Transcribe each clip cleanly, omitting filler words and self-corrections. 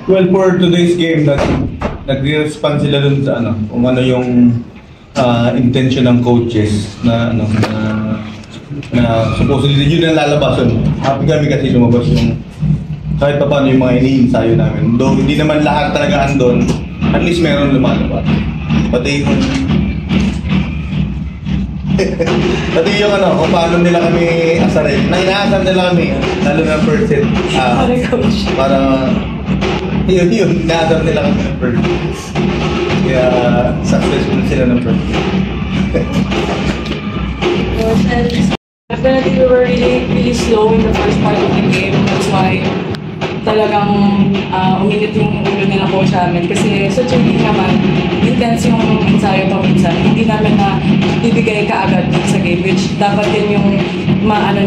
Well, for today's game, nag-respond sila dun sa kung ano yung intention ng coaches na supposedly yun ang lalabasan. Happy kami kasi lumabas yung kahit pa paano yung mga iniinsayo namin. Though hindi naman lahat talaga andon, at least meron lumalabas. Pati yung kung paano nila kami asarin. Inaasar nila kami, lalo na first set. Para yun, inaasar nila kami ng first set. Kaya successful sila ng first set. Definitely, we were really slow in the first part of the game. That's why talagang uminit yung ulo nila coach namin. Kasi sa training naman, intense yung ensayo paminsan. Hindi namin na ibigay kaagad sa game, which dapat din yung ma-apply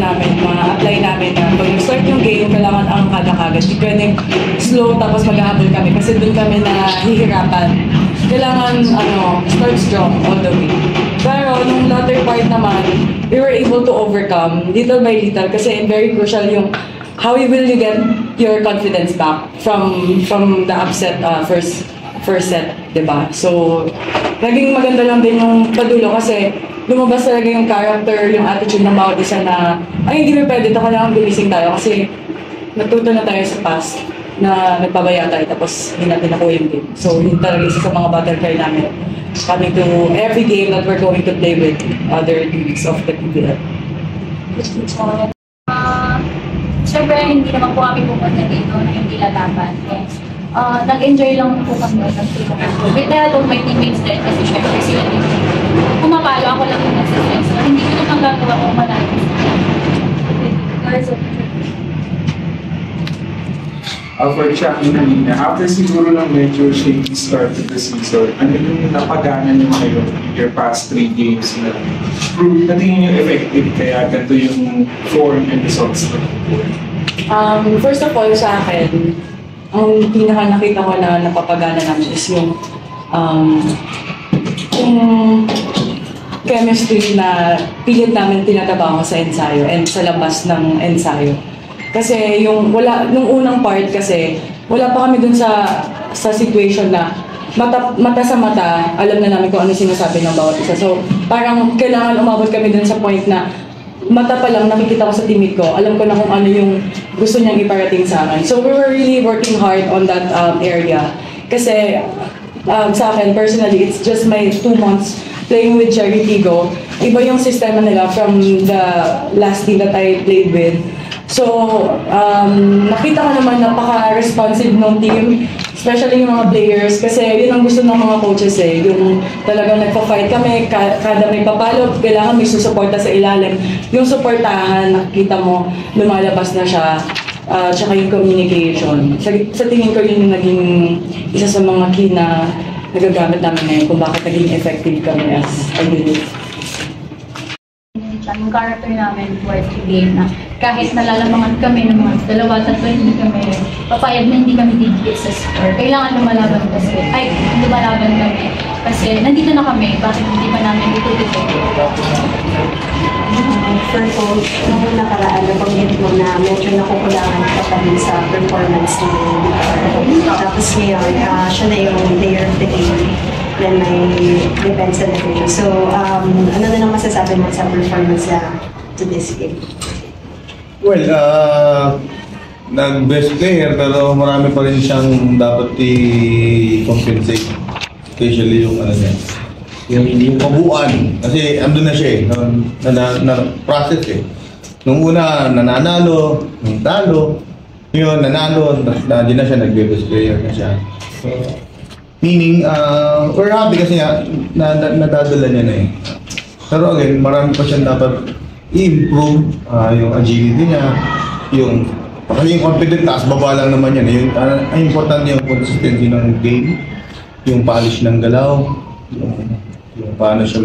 namin na pag start yung game, kailangan ang kagad. Hindi pwedeng slow tapos mag-habol kami kasi doon kami na hihirapan. Kailangan start strong all the way. Pero nung latter part naman, we were able to overcome little by little kasi very crucial yung how will you get your confidence back from the upset first set, diba? So, naging maganda lang din yung padulo kasi lumabas talaga yung character, yung attitude ng bawat isa na ay hindi pwede, kailangan gumising tayo kasi natuto na tayo sa past na nagpabaya tayo tapos hindi natin nakuha yung game. So, yun talaga isa sa mga battle cry namin coming to every game that we're going to play with other teams of the PBL. Siyempre, hindi naman po kami pupunta dito na hindi lalaban. Nag-enjoy lang po kami ng team. With the help of my teammates din, kasi siyempre sila din. Pumapalo ako lang yung nasa-stress. Hindi ko naman gagawa ko malaki. For Chucky, after siguro ng medyo shaky start of the season, ano yung napagana nyo ngayon in your past 3 games na prove na tingin yung effective kaya ganito yung form and results na First of all, sa akin, ang pinaka nakita ko na napapagana namin is yung chemistry na pilit namin tinatabaho sa ensayo and sa labas ng ensayo. Kasi nung unang part kasi, wala pa kami dun sa situation na mata sa mata, alam na namin kung ano sinasabi ng bawat isa. So, parang kailangan umabot kami dun sa point na mata pa lang nakikita ko sa teammate ko, alam ko na kung ano yung gusto niyang iparating sa akin. So, we were really working hard on that area. Kasi, sa akin, personally, it's just my 2 months playing with Cherry Tigo. Iba yung sistema nila from the last team that I played with. So, nakita ko naman napaka-responsive ng team, especially yung mga players, kasi yun ang gusto ng mga coaches yung talagang nagpa-fight kami, kada may papalo, kailangan may susuporta sa ilalim. Yung suportahan, nakikita mo, lumalabas na siya, tsaka yung communication. Sa tingin ko yun yung naging isa sa mga key na nagagamit namin ngayon kung bakit naging effective kami as a unit. Yung character namin towards the game na kahit nalalamangan kami ng mga 2-3 hindi kami papayag na hindi kami didikit sa score. Kailangan lumalaban kami kasi nandito na kami, bakit hindi pa namin itutupin? For coach, nung nakaraan, nabanggit mo na medyo nakukulangan ka pa rin sa performance ng Victor. Tapos ngayon, siya na yung player of the game na may defense and defense. So, ano na lang masasabi mo sa performance to this game? Well, nag-best player pero marami pa rin siyang dapat i-compensate. Especially yung yung kabuuan. Kasi andun na siya na-process Nung una, nananalo, nung talo, yun, nanalo, hindi na siya nag-best player na siya. So, meaning, we're happy kasi nadadala niya na Pero again, marami pa siyang dapat i-improve yung agility niya, kasi yung confident, taas baba lang naman yan. Ang important yung consistency ng game, yung polish ng galaw, yung paano siya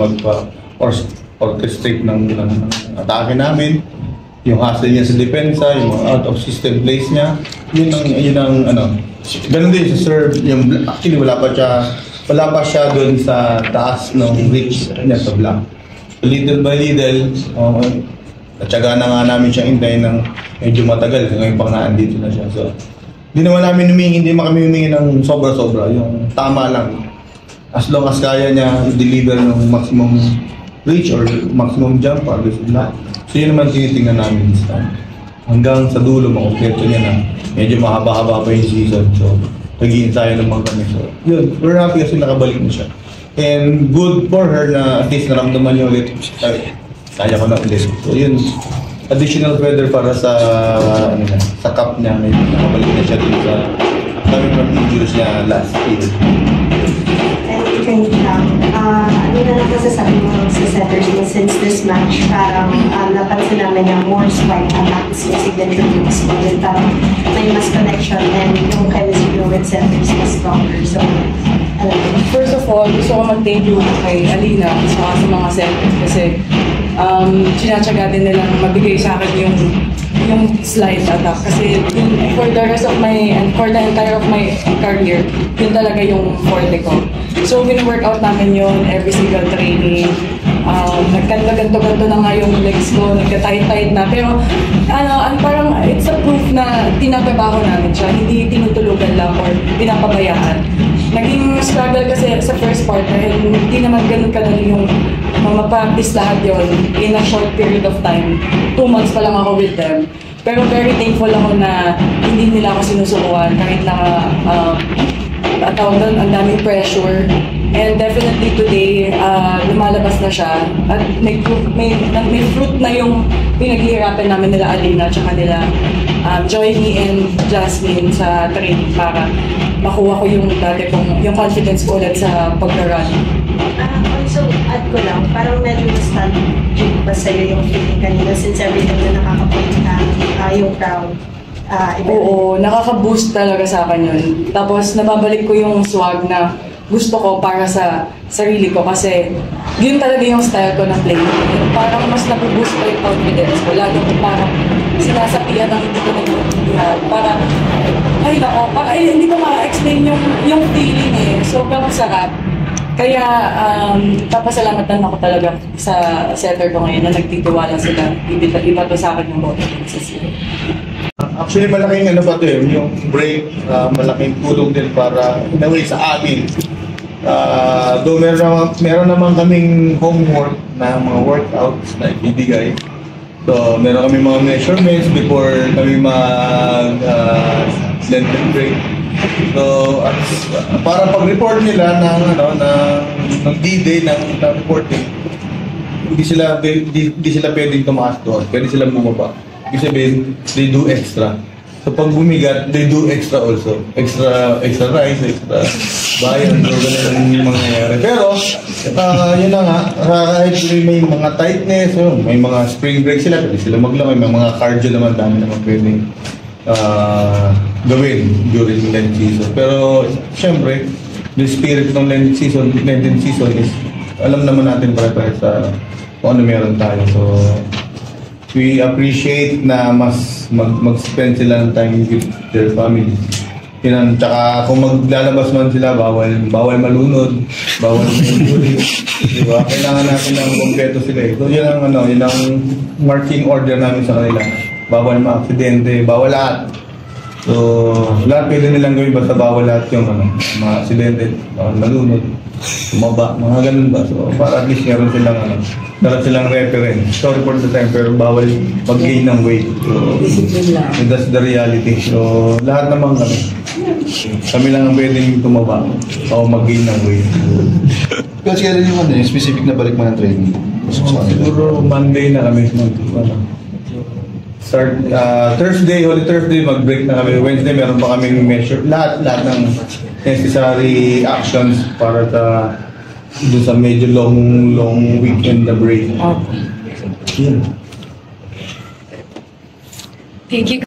orchestrate ng atake namin, yung hustle niya sa depensa, yung out of system plays niya, yun ang ganun din sa serve, actually wala pa siya doon sa taas ng reach niya sa block. So, little by little, natsaga na nga namin siyang hintayin ng medyo matagal, ngayon pang naandito na siya. So, Hindi naman namin humingi, hindi naman kami humingi ng sobra-sobra. Yung tama lang. As long as kaya niya i-deliver ng maximum reach or maximum jump, agos na. So yun naman tinitingnan namin this time. Hanggang sa dulo, makumpleto niya na. Medyo mahaba-haba pa yung season. So, nag-i-ensayo naman kami. So, yun. We're happy kasi nakabalik na siya. And good for her na at least naramdaman niya ulit. Kaya ko na ulit. So, yun. Additional feather para sa sa cup niya. May nakabalik na siya dito sa coming from injuries niya last year. And ano na lang masasabi mo sa setters mo since this match, parang napansin namin na more strike attacks yung signature moves mo. Then parang may mas connection and yung chemistry with setters mas stronger. So, First of all, gusto ko mag-thank you kay Alina sa mga centers kasi sinatsaga din nilang mabigay sa akin yung slide attack kasi for the rest of my and for the entire of my career, yun talaga yung forte ko. So, win-workout namin yun every single training. Nagkanto-ganto na nga yung legs ko, nagka-tight-tight na. Pero, parang it's a proof na tinatabaho namin siya. Hindi tinutulugan lang or pinapabayaan. Naging struggle kasi sa first part dahil hindi naman ganun kadali yung ma-practice lahat yon in a short period of time. 2 months pa lang ako with them. Pero very thankful ako na hindi nila ako sinusukuan kahit na tawag doon, ang daming pressure. And definitely today, lumalabas na siya. At may fruit na yung pinaghihirapan namin nila Alina at nila Joyny and Jasmine sa training para makuha ko yung dati kong yung confidence ko ulit sa pag-run. Also, add ko lang, parang medyo nostalgic ba sa'yo yung feeling kanina since everything na nakakapunta yung crowd. Oo, nakaka-boost talaga sa akin yun. Tapos nababalik ko yung swag na gusto ko para sa sarili ko kasi yun talaga yung style ko ng play. Parang mas nabuboost pa yung confidence ko. Lalo ko parang sinasapian ng hindi ko nag-iintindihan. Parang, ay nako, hindi ko ma-explain yung feeling eh. Sobrang sarap. Kaya papasalamat lang ako talaga sa setter ko ngayon na nagtitiwala sila. Iba to sa akin yung boto sa sila. Actually, malaking pa ito yung break, malaking tulong din para in a way sa amin. Though meron naman kaming homework na mga workouts na ibibigay. So, meron kami mga measurements before kami lengthen break. So, para pag-report nila ng D-Day ng reporting, hindi sila pwedeng tumaas doon, pwede sila bumaba. Ibig sabihin, they do extra. So pag bumigat, they do extra also. Extra rice, extra bayan, so ganun yung mangyayari. Pero, yun na nga, kahit may mga tightness, may mga spring break sila, pwede sila maglamay, may mga cardio naman, dami naman pwedeng gawin during Lent season. Pero, syempre, the spirit ng Lenten season is, alam naman natin para sa kung ano meron tayo. So, we appreciate na mas mag-spend sila ng time with their family. Yun, tsaka kung maglalabas man sila, bawal malunod, bawal may diba? Kailangan natin ng kompleto sila eh. So yun ang marching order namin sa kanila. Bawal ma-aksidente, bawal lahat. So lahat pwede nilang gawin basta bawal lahat yung mga aksidente, bawal malunod, tumaba, mga ganun ba. So para at least meron silang reference. Sorry for the time, pero bawal mag-gain ng weight. So, that's the reality. So, lahat naman kami lang ang pwedeng tumaba o mag-gain ng weight. Kasi kailan yung specific na balik mo ng training? Siguro Monday na kami. Start, Holy Thursday, mag-break na kami. Wednesday, meron pa kami measure. Lahat ng necessary actions para doon sa medyo long weekend na break. Thank you.